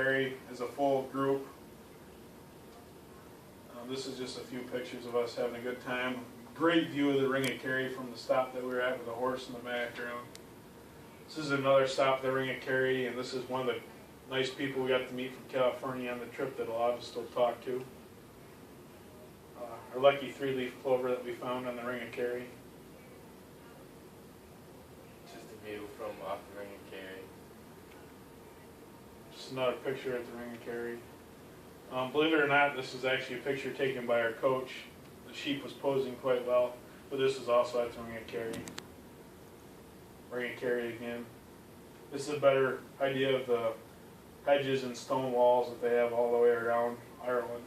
Carry as a full group. This is just a few pictures of us having a good time. Great view of the Ring of Kerry from the stop that we were at with the horse in the background. This is another stop at the Ring of Kerry, and this is one of the nice people we got to meet from California on the trip that a lot of us still talk to. Our lucky 3-leaf clover that we found on the Ring of Kerry. Just a view from off the Ring of Kerry. Just another picture at the Ring of Kerry. Believe it or not, this is actually a picture taken by our coach. The sheep was posing quite well, but this is also at the Ring of Kerry. Ring of Kerry again. This is a better idea of the hedges and stone walls that they have all the way around Ireland.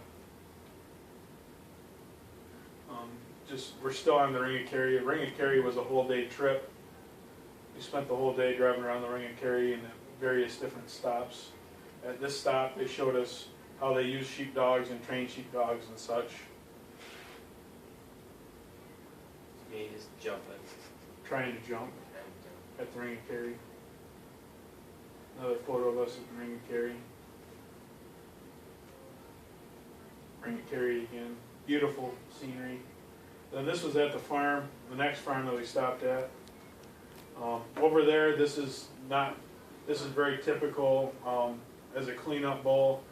We're still on the Ring of Kerry. The Ring of Kerry was a whole day trip. We spent the whole day driving around the Ring of Kerry and at various different stops. At this stop, they showed us how they use sheepdogs and train sheepdogs and such. Me just jumping. Trying to jump at the Ring of Kerry. Another photo of us at the Ring of Kerry. Ring of Kerry again. Beautiful scenery. Then this was at the farm, the next farm that we stopped at. Over there, this is very typical as a cleanup bull.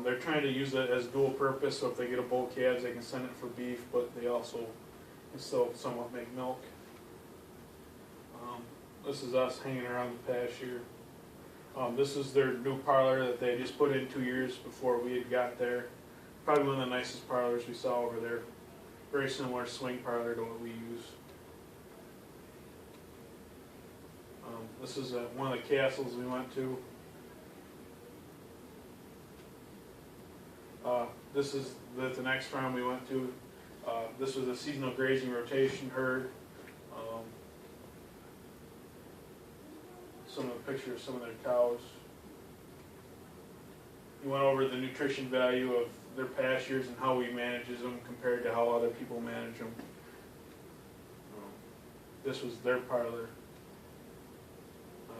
They're trying to use it as dual purpose, so if they get a bull calves, they can send it for beef, but they also can still somewhat make milk. This is us hanging around the pasture. This is their new parlor that they just put in 2 years before we had got there. Probably one of the nicest parlors we saw over there. Very similar swing parlor to what we use. This is one of the castles we went to. This is the next farm we went to. This was a seasonal grazing rotation herd. Some of the pictures of some of their cows. We went over the nutrition value of their pastures and how we manage them compared to how other people manage them. This was their parlor.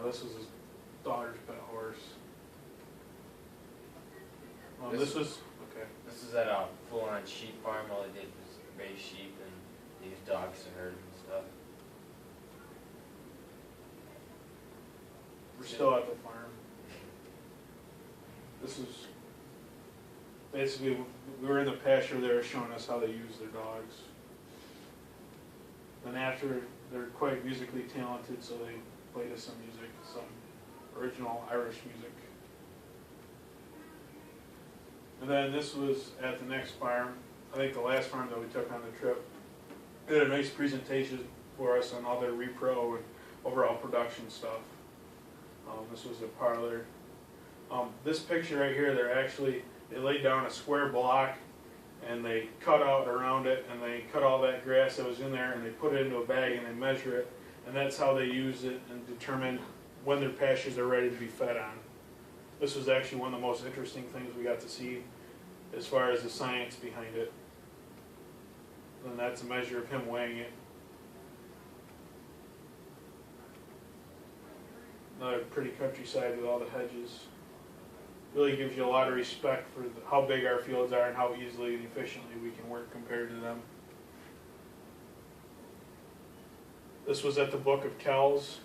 This was his daughter's pet horse. This was okay. This is at a full-on sheep farm. All they did was raise sheep and use dogs to herd and stuff. We're still at the farm. This is basically, we were in the pasture. They were showing us how they use their dogs. Then after, they're quite musically talented, so they played us some music, some original Irish music. And then this was at the next farm, I think the last farm that we took on the trip. They did a nice presentation for us on all their repro and overall production stuff. This was a parlor. This picture right here, they laid down a square block and they cut out around it and they cut all that grass that was in there and they put it into a bag and they measure it, and that's how they use it and determine when their pastures are ready to be fed on. This was actually one of the most interesting things we got to see as far as the science behind it. And that's a measure of him weighing it. Another pretty countryside with all the hedges. Really gives you a lot of respect for how big our fields are and how easily and efficiently we can work compared to them. This was at the Book of Kells.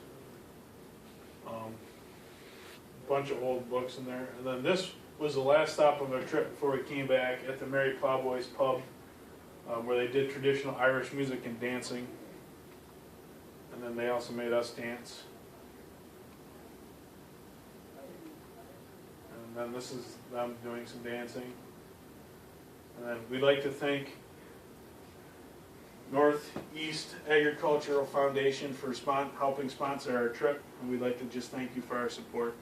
Bunch of old books in there. And then this was the last stop of our trip before we came back at the Merry Plowboys pub, where they did traditional Irish music and dancing. And then they also made us dance. And then this is them doing some dancing. And then we'd like to thank Northeast Agricultural Foundation for helping sponsor our trip, and we'd like to just thank you for our support.